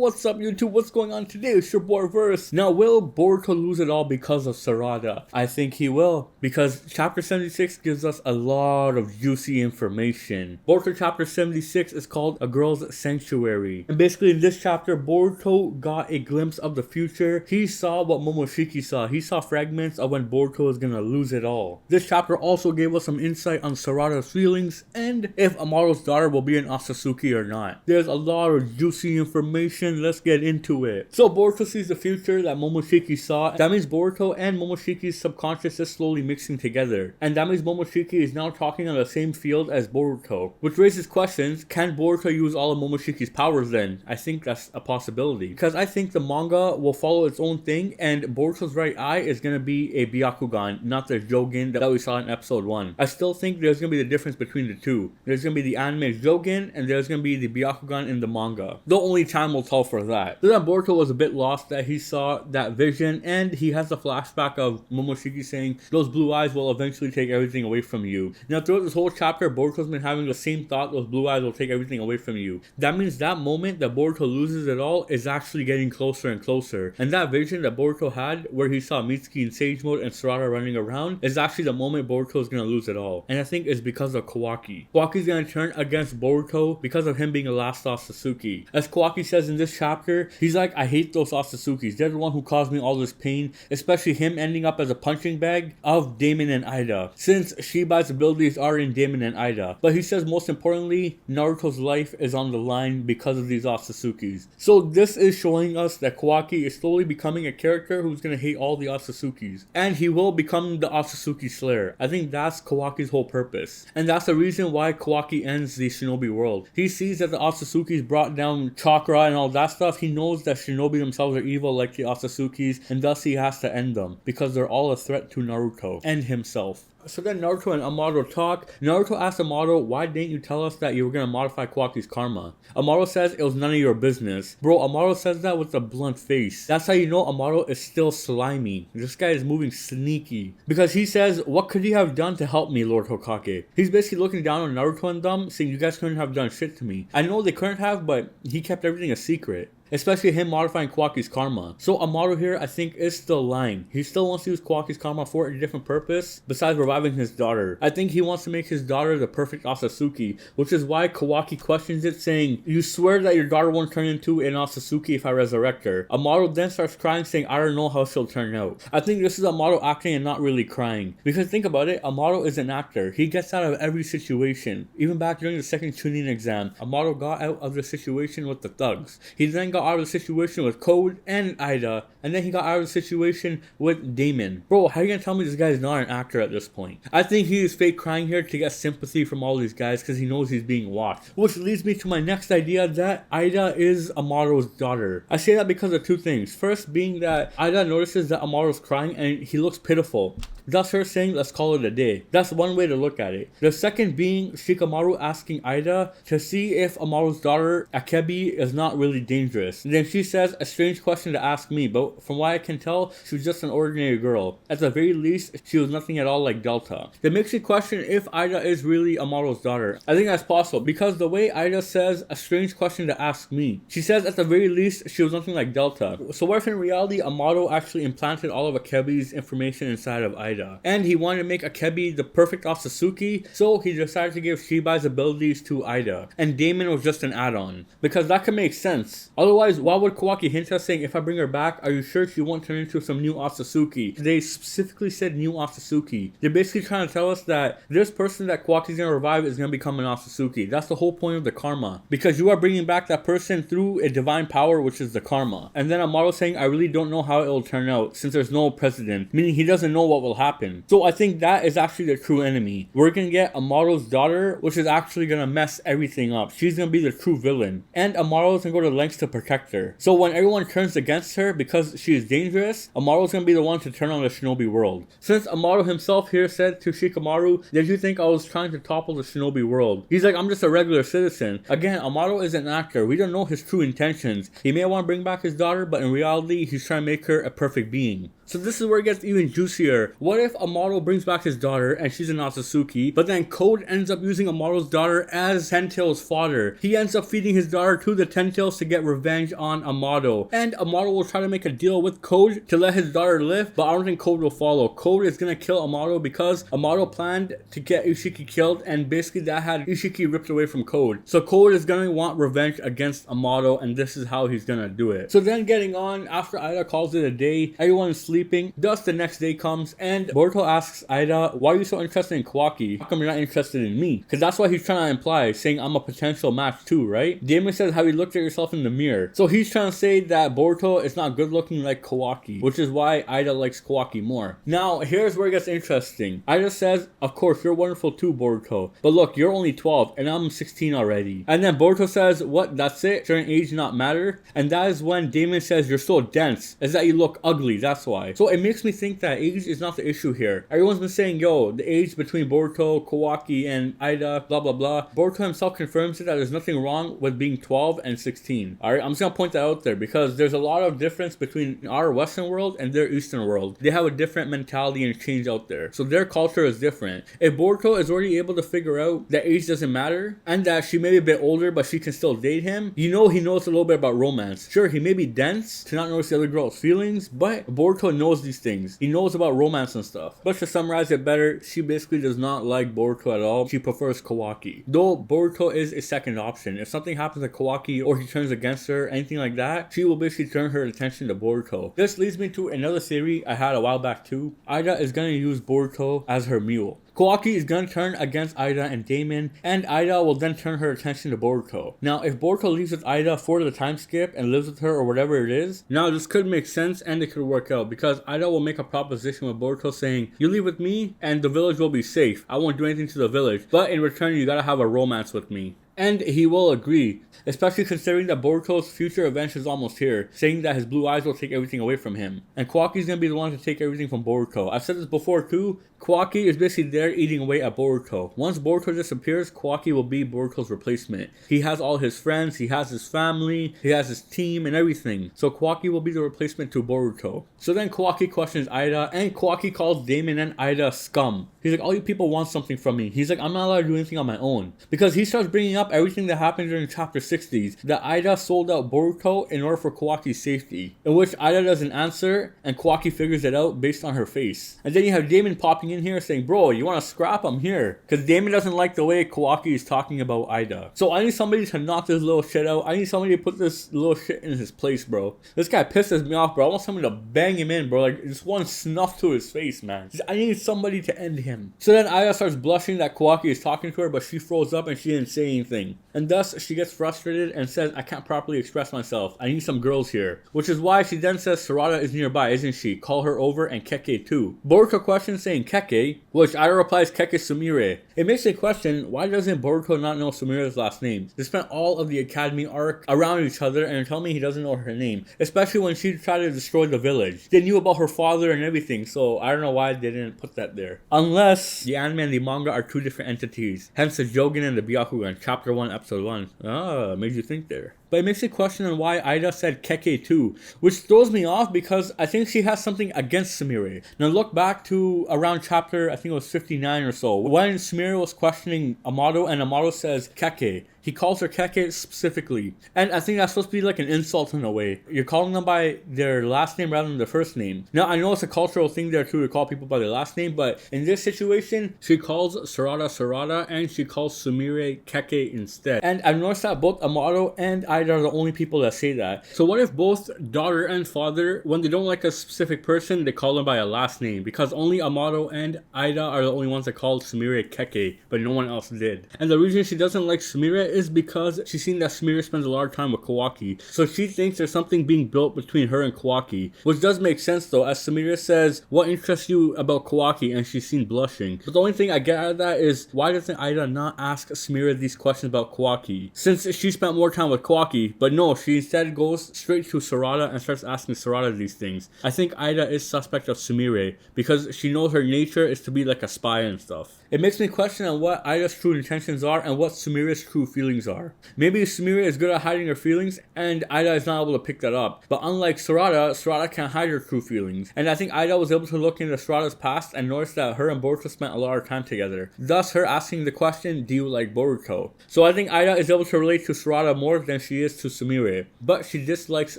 What's up YouTube? What's going on today? It's your boy Verse. Now will Boruto lose it all because of Sarada? I think he will, because chapter 76 gives us a lot of juicy information. Boruto chapter 76 is called A Girl's Sanctuary. And basically in this chapter, Boruto got a glimpse of the future. He saw what Momoshiki saw. He saw fragments of when Boruto is gonna lose it all. This chapter also gave us some insight on Sarada's feelings and if Amado's daughter will be an otsutsuki or not. There's a lot of juicy information. Let's get into it. So Boruto sees the future that Momoshiki saw. That means Boruto and Momoshiki's subconscious is slowly mixing together. And that means Momoshiki is now talking on the same field as Boruto. Which raises questions, can Boruto use all of Momoshiki's powers then? I think that's a possibility. Because I think the manga will follow its own thing and Boruto's right eye is going to be a Byakugan, not the jougan that we saw in episode 1. I still think there's going to be the difference between the two. There's going to be the anime jougan and there's going to be the Byakugan in the manga. Though only time will tell for that. So then Boruto was a bit lost that he saw that vision and he has a flashback of Momoshiki saying those blue eyes will eventually take everything away from you. Now throughout this whole chapter, Boruto's been having the same thought, those blue eyes will take everything away from you. That means that moment that Boruto loses it all is actually getting closer and closer. And that vision that Boruto had where he saw Mitsuki in Sage Mode and Sarada running around is actually the moment Boruto is going to lose it all. And I think it's because of Kawaki. Kawaki's going to turn against Boruto because of him being the last otsutsuki. As Kawaki says in this chapter, he's like, I hate those otsutsukis. They're the one who caused me all this pain, especially him ending up as a punching bag of Damon and Ida, since Shibai's abilities are in Damon and Ida. But he says most importantly, Naruto's life is on the line because of these otsutsukis. So this is showing us that Kawaki is slowly becoming a character who's going to hate all the otsutsukis. And he will become the Otsutsuki Slayer. I think that's Kawaki's whole purpose. And that's the reason why Kawaki ends the shinobi world. He sees that the Otsutsukis brought down chakra and all that stuff. He knows that shinobi themselves are evil like the Otsutsuki, and thus he has to end them because they're all a threat to Naruto and himself. So then Naruto and Amado talk. Naruto asks Amado, why didn't you tell us that you were going to modify Kawaki's karma? Amado says it was none of your business. Bro, Amado says that with a blunt face. That's how you know Amado is still slimy. This guy is moving sneaky. Because he says, what could you have done to help me, Lord Hokage? He's basically looking down on Naruto and them, saying you guys couldn't have done shit to me. I know they couldn't have, but he kept everything a secret. Especially him modifying Kawaki's karma. So Amado here, I think, is still lying. He still wants to use Kawaki's karma for a different purpose besides reviving his daughter. I think he wants to make his daughter the perfect Otsutsuki, which is why Kawaki questions it, saying, you swear that your daughter won't turn into an Otsutsuki if I resurrect her. Amado then starts crying, saying, I don't know how she'll turn out. I think this is Amado acting and not really crying. Because think about it, Amado is an actor. He gets out of every situation. Even back during the second Chunin exam, Amado got out of the situation with the thugs. He then got out of the situation with Code and Ida, and then he got out of the situation with Damon. Bro, how are you gonna tell me this guy is not an actor at this point? I think he is fake crying here to get sympathy from all these guys because he knows he's being watched. Which leads me to my next idea, that Ida is Amado's daughter. I say that because of two things. First being that Ida notices that Amado's crying and he looks pitiful. That's her saying, let's call it a day. That's one way to look at it. The second being Shikamaru asking Ida to see if Amado's daughter, Akebi, is not really dangerous. And then she says, a strange question to ask me, but from what I can tell, she was just an ordinary girl. At the very least, she was nothing at all like Delta. That makes me question if Ida is really Amado's daughter. I think that's possible, because the way Ida says, a strange question to ask me. She says at the very least, she was nothing like Delta. So what if in reality, Amado actually implanted all of Akebi's information inside of Ida? And he wanted to make Akebi the perfect Otsutsuki, so he decided to give Shibai's abilities to Ida. And Damon was just an add-on. Because that could make sense. Otherwise, why would Kawaki hint us saying, if I bring her back, are you sure she won't turn into some new Otsutsuki? They specifically said new Otsutsuki. They're basically trying to tell us that this person that Kawaki's going to revive is going to become an Otsutsuki. That's the whole point of the karma. Because you are bringing back that person through a divine power, which is the karma. And then Amado saying, I really don't know how it will turn out, since there's no precedent. Meaning he doesn't know what will happen. So I think that is actually the true enemy. We're gonna get Amado's daughter, which is actually gonna mess everything up. She's gonna be the true villain. And Amado's gonna go to lengths to protect her. So when everyone turns against her because she is dangerous, Amado's gonna be the one to turn on the shinobi world. Since Amado himself here said to Shikamaru, did you think I was trying to topple the shinobi world? He's like, I'm just a regular citizen. Again, Amado is an actor. We don't know his true intentions. He may want to bring back his daughter, but in reality, he's trying to make her a perfect being. So this is where it gets even juicier. What if Amado brings back his daughter and she's an otsutsuki, but then Code ends up using Amado's daughter as Ten-Tail's fodder. He ends up feeding his daughter to the Ten-Tails to get revenge on Amado. And Amado will try to make a deal with Code to let his daughter live, but I don't think Code will follow. Code is gonna kill Amado because Amado planned to get Ishiki killed, and basically that had Ishiki ripped away from Code. So Code is gonna want revenge against Amado, and this is how he's gonna do it. So then getting on, after Ida calls it a day, everyone is sleeping. Thus the next day comes, and Boruto asks Ida, why are you so interested in Kawaki? How come you're not interested in me? Because that's what he's trying to imply, saying I'm a potential match too, right? Damon says, have you looked at yourself in the mirror? So he's trying to say that Boruto is not good looking like Kawaki, which is why Ida likes Kawaki more. Now, here's where it gets interesting. Ida says, of course, you're wonderful too, Boruto. But look, you're only 12, and I'm 16 already. And then Boruto says, what, that's it? Shouldn't age not matter? And that is when Damon says, you're so dense. Is that you look ugly, that's why. So it makes me think that age is not the issue here. Everyone's been saying, yo, the age between Boruto, Kawaki, and Ida, blah, blah, blah. Boruto himself confirms it that there's nothing wrong with being 12 and 16. Alright, I'm just gonna point that out there because there's a lot of difference between our Western world and their Eastern world. They have a different mentality and change out there. So their culture is different. If Boruto is already able to figure out that age doesn't matter and that she may be a bit older but she can still date him, you know he knows a little bit about romance. Sure, he may be dense to not notice the other girl's feelings, but Boruto knows these things. He knows about romance and stuff. But to summarize it better, she basically does not like Boruto at all. She prefers Kawaki. Though Boruto is a second option. If something happens to Kawaki or he turns against her, anything like that, she will basically turn her attention to Boruto. This leads me to another theory I had a while back too. Ida is gonna use Boruto as her mule. Kawaki is gonna turn against Ida and Damon, and Ida will then turn her attention to Boruto. Now, if Boruto leaves with Ida for the time skip and lives with her or whatever it is, now this could make sense and it could work out because Ida will make a proposition with Boruto saying, you leave with me and the village will be safe. I won't do anything to the village, but in return you gotta have a romance with me. And he will agree, especially considering that Boruto's future revenge is almost here, saying that his blue eyes will take everything away from him. And Kawaki's gonna be the one to take everything from Boruto. I've said this before too, Kawaki is basically there eating away at Boruto. Once Boruto disappears, Kawaki will be Boruto's replacement. He has all his friends, he has his family, he has his team and everything. So Kawaki will be the replacement to Boruto. So then Kawaki questions Ida, and Kawaki calls Damon and Ida scum. He's like, all you people want something from me. He's like, I'm not allowed to do anything on my own. Because he starts bringing up everything that happened during chapter 60s, that Ida sold out Boruto in order for Kawaki's safety. In which Ida doesn't answer, and Kawaki figures it out based on her face. And then you have Damon popping in here saying, bro, you want to scrap? I'm here. Because Damon doesn't like the way Kawaki is talking about Ida. So I need somebody to knock this little shit out. I need somebody to put this little shit in his place, bro. This guy pisses me off, bro. I want somebody to bang him in, bro. Like, just one snuff to his face, man. I need somebody to end him. So then Ida starts blushing that Kawaki is talking to her, but she froze up and she didn't say anything. And thus, she gets frustrated and says, I can't properly express myself. I need some girls here. Which is why she then says Sarada is nearby, isn't she? Call her over, and Keke too. Boruto questions saying Keke, which Ida replies Keke Sumire. It makes me question, why doesn't Boruto not know Sumire's last name? They spent all of the academy arc around each other and tell me he doesn't know her name. Especially when she tried to destroy the village. They knew about her father and everything, so I don't know why they didn't put that there. Unless the anime and the manga are two different entities. Hence the Jougan and the Byakugan, chapter 1, episode 1. Ah, made you think there. But it makes me question on why Ida said Keke too, which throws me off because I think she has something against Sumire. Now look back to around chapter, I think it was 59 or so, when Sumire was questioning Amado and Amado says Keke. He calls her Keke specifically. And I think that's supposed to be like an insult in a way. You're calling them by their last name rather than their first name. Now, I know it's a cultural thing there too to call people by their last name, but in this situation, she calls Sarada and she calls Sumire Keke instead. And I've noticed that both Amado and Ida are the only people that say that. So what if both daughter and father, when they don't like a specific person, they call them by a last name? Because only Amado and Ida are the only ones that called Sumire Keke, but no one else did. And the reason she doesn't like Sumire is because she's seen that Sumire spends a lot of time with Kawaki. So she thinks there's something being built between her and Kawaki. Which does make sense though, as Sumire says, what interests you about Kawaki? And she's seen blushing. But the only thing I get out of that is, why doesn't Ida not ask Sumire these questions about Kawaki? Since she spent more time with Kawaki, but no, she instead goes straight to Sarada and starts asking Sarada these things. I think Ida is suspect of Sumire because she knows her nature is to be like a spy and stuff. It makes me question on what Ida's true intentions are and what Sumire's true feelings feelings are. Maybe Sumire is good at hiding her feelings and Ida is not able to pick that up. But unlike Sarada can't hide her true feelings. And I think Ida was able to look into Sarada's past and notice that her and Boruto spent a lot of time together. Thus her asking the question, do you like Boruto? So I think Ida is able to relate to Sarada more than she is to Sumire. But she dislikes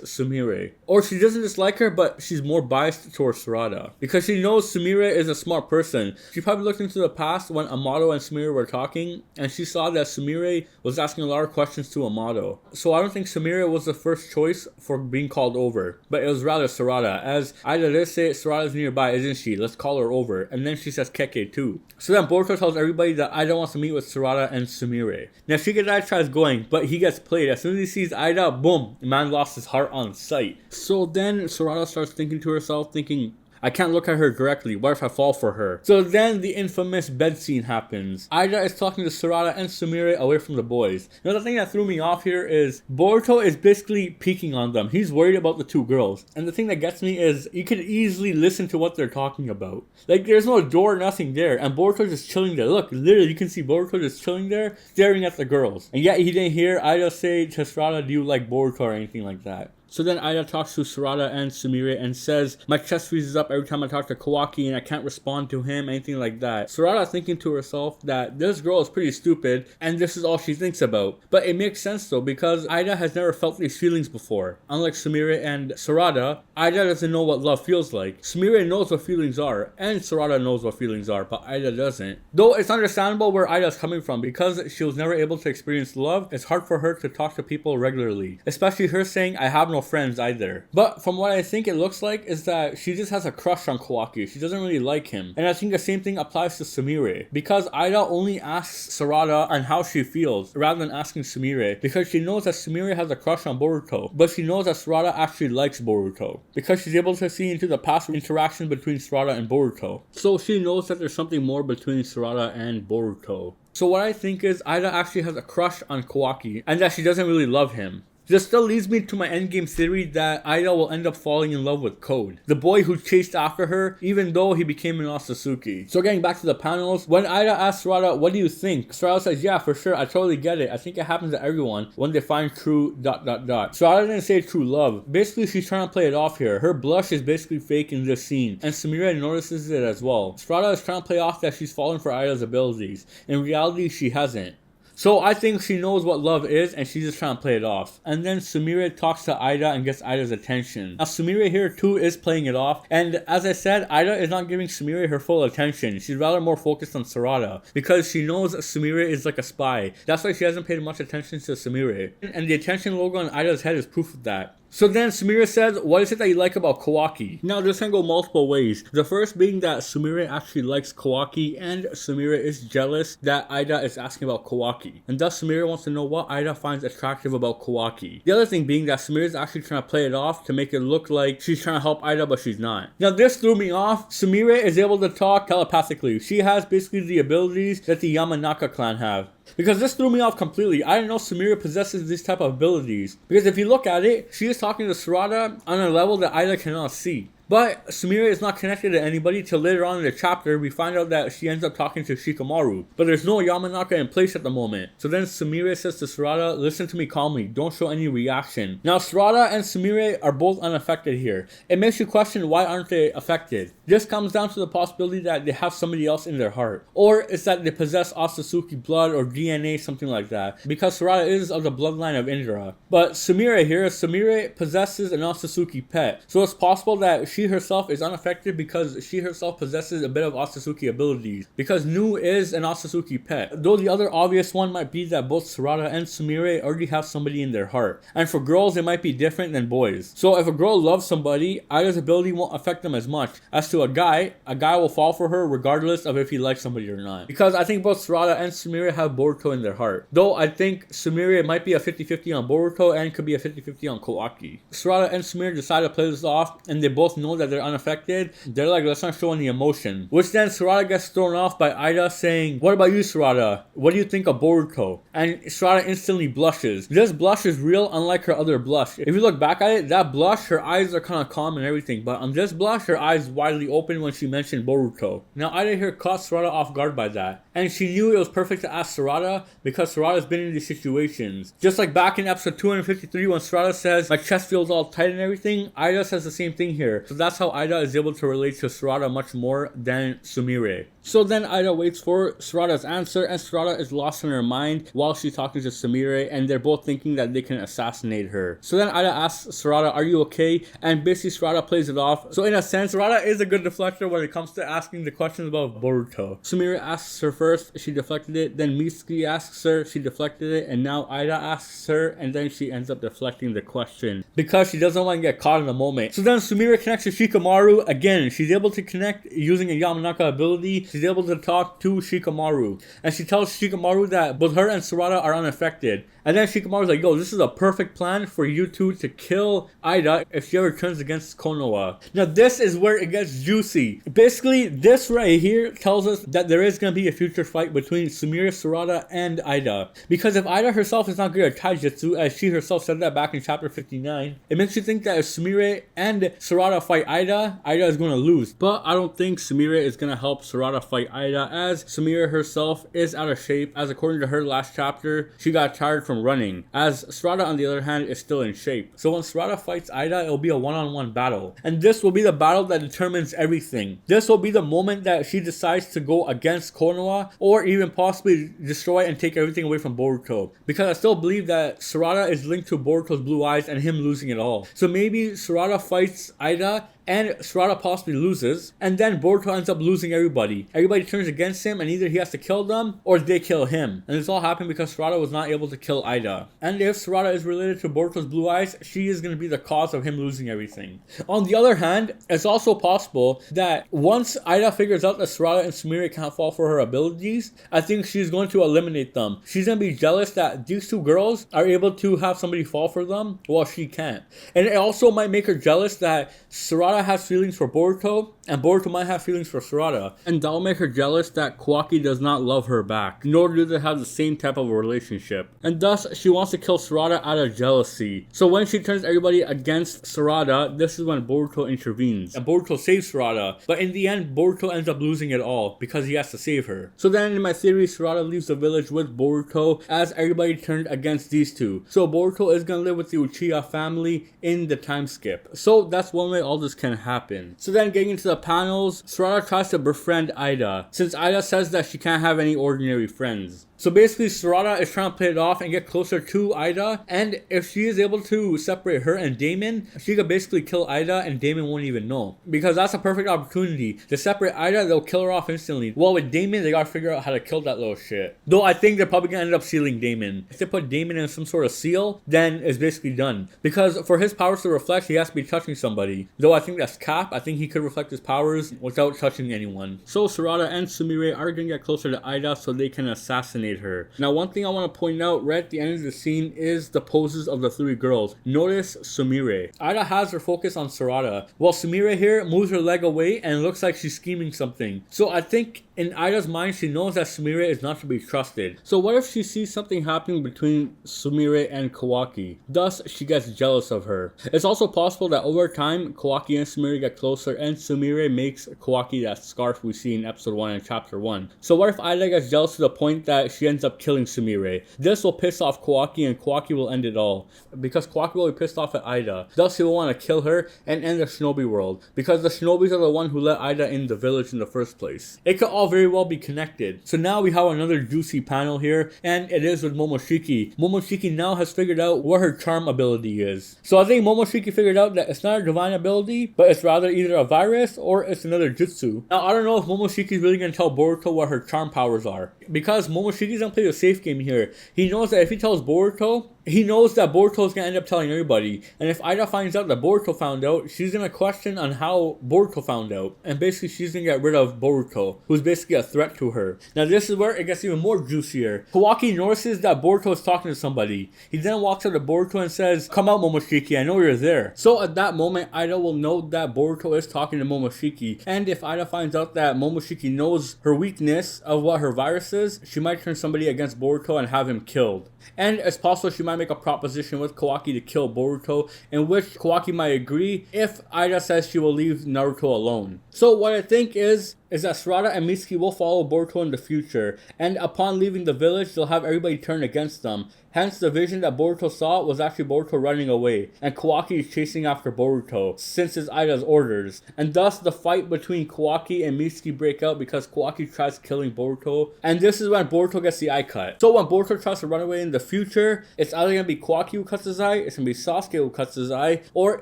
Sumire. Or she doesn't dislike her, but she's more biased towards Sarada. Because she knows Sumire is a smart person. She probably looked into the past when Amado and Sumire were talking, and she saw that Sumire was asking a lot of questions to Amado. So I don't think Sumire was the first choice for being called over, but it was rather Sarada, as Ida did say Sarada's nearby, isn't she? Let's call her over. And then she says Keke too. So then Boruto tells everybody that Ida wants to meet with Sarada and Sumire. Now Shigerai tries going, but he gets played. As soon as he sees Ida, boom, the man lost his heart on sight. So then Sarada starts thinking to herself, thinking, I can't look at her directly. What if I fall for her? So then the infamous bed scene happens. Ida is talking to Sarada and Sumire away from the boys. Now the thing that threw me off here is Boruto is basically peeking on them. He's worried about the two girls. And the thing that gets me is you can easily listen to what they're talking about. Like there's no door, nothing there. And Boruto just chilling there. Look, literally you can see Boruto just chilling there, staring at the girls. And yet he didn't hear Ida say to Sarada, do you like Boruto or anything like that. So then Ida talks to Sarada and Sumire and says, my chest freezes up every time I talk to Kawaki and I can't respond to him, anything like that. Sarada thinking to herself that this girl is pretty stupid and this is all she thinks about. But it makes sense though, because Ida has never felt these feelings before. Unlike Sumire and Sarada, Ida doesn't know what love feels like. Sumire knows what feelings are and Sarada knows what feelings are, but Ida doesn't. Though it's understandable where Ida is coming from, because she was never able to experience love, it's hard for her to talk to people regularly. Especially her saying, I have no friends either. But from what I think it looks like is that she just has a crush on Kawaki. She doesn't really like him. And I think the same thing applies to Sumire, because Ida only asks Sarada on how she feels rather than asking Sumire, because she knows that Sumire has a crush on Boruto, but she knows that Sarada actually likes Boruto because she's able to see into the past interaction between Sarada and Boruto. So she knows that there's something more between Sarada and Boruto. So what I think is Ida actually has a crush on Kawaki and that she doesn't really love him. This still leads me to my endgame theory that Ida will end up falling in love with Code, the boy who chased after her even though he became an otsutsuki. So getting back to the panels, when Ida asks Sarada, what do you think? Sarada says, yeah, for sure, I totally get it. I think it happens to everyone when they find true ... Sarada didn't say true love. Basically, she's trying to play it off here. Her blush is basically fake in this scene, and Sumire notices it as well. Sarada is trying to play off that she's fallen for Ida's abilities. In reality, she hasn't. So I think she knows what love is and she's just trying to play it off. And then Sumire talks to Ida and gets Ida's attention. Now Sumire here too is playing it off. And as I said, Ida is not giving Sumire her full attention. She's rather more focused on Sarada because she knows Sumire is like a spy. That's why she hasn't paid much attention to Sumire. And the attention logo on Ida's head is proof of that. So then Sumire says, what is it that you like about Kawaki? Now this can go multiple ways. The first being that Sumire actually likes Kawaki and Sumire is jealous that Ida is asking about Kawaki. And thus Sumire wants to know what Ida finds attractive about Kawaki. The other thing being that Sumire is actually trying to play it off to make it look like she's trying to help Ida but she's not. Now this threw me off. Sumire is able to talk telepathically. She has basically the abilities that the Yamanaka clan have. Because this threw me off completely. I didn't know Sumire possesses these type of abilities. Because if you look at it, she is talking to Sarada on a level that Ida cannot see. But Sumire is not connected to anybody till later on in the chapter we find out that she ends up talking to Shikamaru. But there's no Yamanaka in place at the moment. So then Sumire says to Sarada, listen to me calmly, don't show any reaction. Now Sarada and Sumire are both unaffected here. It makes you question why aren't they affected. This comes down to the possibility that they have somebody else in their heart. Or it's that they possess otsutsuki blood or DNA, something like that. Because Sarada is of the bloodline of Indra. But Sumire here, Sumire possesses an otsutsuki pet. So it's possible that she herself is unaffected because she herself possesses a bit of otsutsuki abilities. Because Nu is an otsutsuki pet. Though the other obvious one might be that both Sarada and Sumire already have somebody in their heart. And for girls it might be different than boys. So if a girl loves somebody, Ida's ability won't affect them as much. As to a guy will fall for her regardless of if he likes somebody or not. Because I think both Sarada and Sumire have Boruto in their heart. Though I think Sumire might be a 50-50 on Boruto and could be a 50-50 on Kawaki. Sarada and Sumire decide to play this off and they both know know that they're unaffected, they're like, let's not show any emotion. Which then Sarada gets thrown off by Eida saying, what about you, Sarada? What do you think of Boruto? And Sarada instantly blushes. This blush is real, unlike her other blush. If you look back at it, that blush, her eyes are kind of calm and everything, but on this blush, her eyes widely open when she mentioned Boruto. Now Eida here caught Sarada off guard by that, and she knew it was perfect to ask Sarada because Sarada's been in these situations. Just like back in episode 253 when Sarada says, my chest feels all tight and everything, Eida says the same thing here. So that's how Eida is able to relate to Sarada much more than Sumire. So then Eida waits for Sarada's answer, and Sarada is lost in her mind while she's talking to Sumire, and they're both thinking that they can assassinate her. So then Eida asks Sarada, are you okay? And basically Sarada plays it off. So in a sense, Sarada is a good deflector when it comes to asking the questions about Boruto. Sumire asks her first, she deflected it, then Mitsuki asks her, she deflected it, and now Eida asks her, and then she ends up deflecting the question because she doesn't want to get caught in the moment. So then Sumire connects to Shikamaru again. She's able to connect using a Yamanaka ability. She's able to talk to Shikamaru, and she tells Shikamaru that both her and Sarada are unaffected. And then Shikamaru's like, yo, this is a perfect plan for you two to kill Eida if she ever turns against Konoha. Now this is where it gets juicy. Basically, this right here tells us that there is going to be a future fight between Sumire, Sarada, and Eida. Because if Eida herself is not good at taijutsu, as she herself said that back in chapter 59, it makes you think that if Sumire and Sarada fight Eida, Eida is going to lose. But I don't think Sumire is going to help Sarada fight Eida, as Sumire herself is out of shape, as according to her last chapter, she got tired from running, as Sarada on the other hand is still in shape. So when Sarada fights Eida, it will be a one-on-one battle, and this will be the battle that determines everything. This will be the moment that she decides to go against Konoha, or even possibly destroy and take everything away from Boruto, because I still believe that Sarada is linked to Boruto's blue eyes and him losing it all. So maybe Sarada fights Eida and Sarada possibly loses, and then Boruto ends up losing everybody. Everybody turns against him, and either he has to kill them or they kill him. And this all happened because Sarada was not able to kill Eida. And if Sarada is related to Boruto's blue eyes, she is going to be the cause of him losing everything. On the other hand, it's also possible that once Eida figures out that Sarada and Sumire can't fall for her abilities, I think she's going to eliminate them. She's going to be jealous that these two girls are able to have somebody fall for them while she can't. And it also might make her jealous that Sarada has feelings for Boruto, and Boruto might have feelings for Sarada, and that'll make her jealous that Kawaki does not love her back, nor do they have the same type of relationship, and thus she wants to kill Sarada out of jealousy. So when she turns everybody against Sarada, this is when Boruto intervenes, and Boruto saves Sarada, but in the end Boruto ends up losing it all because he has to save her. So then in my theory, Sarada leaves the village with Boruto as everybody turned against these two. So Boruto is gonna live with the Uchiha family in the time skip. So that's one way all this can happen. So then getting into the panels, Sarada tries to befriend Eida, since Eida says that she can't have any ordinary friends. So basically Sarada is trying to play it off and get closer to Eida, and if she is able to separate her and Damon, she could basically kill Eida and Damon won't even know. Because that's a perfect opportunity. To separate Eida, they'll kill her off instantly. While with Damon, they gotta figure out how to kill that little shit. Though I think they're probably gonna end up sealing Damon. If they put Damon in some sort of seal, then it's basically done. Because for his powers to reflect, he has to be touching somebody. Though I think that's cap, I think he could reflect his powers without touching anyone. So Sarada and Sumire are gonna get closer to Eida so they can assassinate her. Now one thing I want to point out right at the end of the scene is the poses of the three girls. Notice Sumire. Eida has her focus on Sarada, while Sumire here moves her leg away and looks like she's scheming something. So I think in Aida's mind, she knows that Sumire is not to be trusted. So what if she sees something happening between Sumire and Kawaki? Thus, she gets jealous of her. It's also possible that over time, Kawaki and Sumire get closer and Sumire makes Kawaki that scarf we see in episode 1 and chapter 1. So what if Eida gets jealous to the point that she ends up killing Sumire? This will piss off Kawaki and Kawaki will end it all. Because Kawaki will be pissed off at Eida. Thus, he will want to kill her and end the shinobi world. Because the shinobis are the one who let Eida in the village in the first place. It could all very well be connected. So now we have another juicy panel here, and it is with Momoshiki. Momoshiki now has figured out what her charm ability is. So I think Momoshiki figured out that it's not a divine ability, but it's rather either a virus or it's another jutsu. Now I don't know if Momoshiki is really going to tell Boruto what her charm powers are. Because Momoshiki Momoshiki's gonna play a safe game here. He knows that if he tells Boruto, he knows that Boruto's gonna end up telling everybody. And if Ida finds out that Boruto found out, she's gonna question on how Boruto found out. And basically she's gonna get rid of Boruto, who's basically a threat to her. Now this is where it gets even more juicier. Kawaki notices that Boruto is talking to somebody. He then walks up to Boruto and says, "Come out, Momoshiki, I know you're there." So at that moment, Ida will know that Boruto is talking to Momoshiki. And if Ida finds out that Momoshiki knows her weakness of what her virus is, she might turn somebody against Boruto and have him killed. And it's possible she might make a proposition with Kawaki to kill Boruto, in which Kawaki might agree if Ida says she will leave Naruto alone. So what I think is that Sarada and Mitsuki will follow Boruto in the future, and upon leaving the village, they'll have everybody turn against them. Hence, the vision that Boruto saw was actually Boruto running away, and Kawaki is chasing after Boruto, since it's Ida's orders. And thus, the fight between Kawaki and Mitsuki break out because Kawaki tries killing Boruto, and this is when Boruto gets the eye cut. So when Boruto tries to run away in the future, it's either going to be Kawaki who cuts his eye, it's going to be Sasuke who cuts his eye, or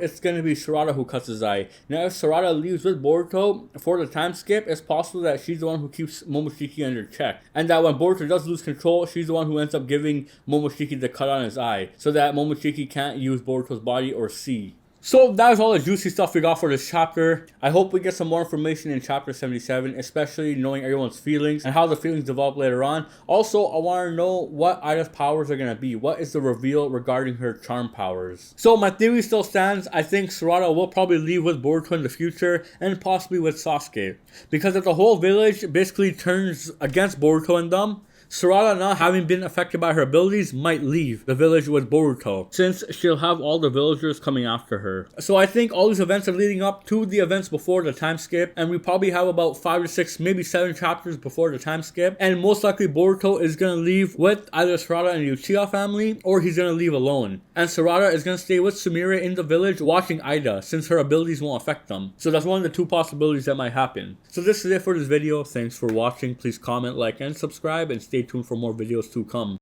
it's going to be Sarada who cuts his eye. Now, if Sarada leaves with Boruto for the time skip, it's possible that she's the one who keeps Momoshiki under check, and that when Boruto does lose control, she's the one who ends up giving Momoshiki the cut on his eye, so that Momoshiki can't use Boruto's body or see. So that is all the juicy stuff we got for this chapter. I hope we get some more information in chapter 77, especially knowing everyone's feelings and how the feelings develop later on. Also, I want to know what Ida's powers are going to be. What is the reveal regarding her charm powers? So my theory still stands. I think Sarada will probably leave with Boruto in the future and possibly with Sasuke. Because if the whole village basically turns against Boruto and them, Sarada, not having been affected by her abilities, might leave the village with Boruto, since she'll have all the villagers coming after her. So I think all these events are leading up to the events before the time skip, and we probably have about 5 to 6, maybe 7 chapters before the time skip, and most likely Boruto is going to leave with either Sarada and the Uchiha family, or he's going to leave alone. And Sarada is going to stay with Sumire in the village watching Ida, since her abilities won't affect them. So that's one of the 2 possibilities that might happen. So this is it for this video. Thanks for watching. Please comment, like, and subscribe, and stay tuned for more videos to come.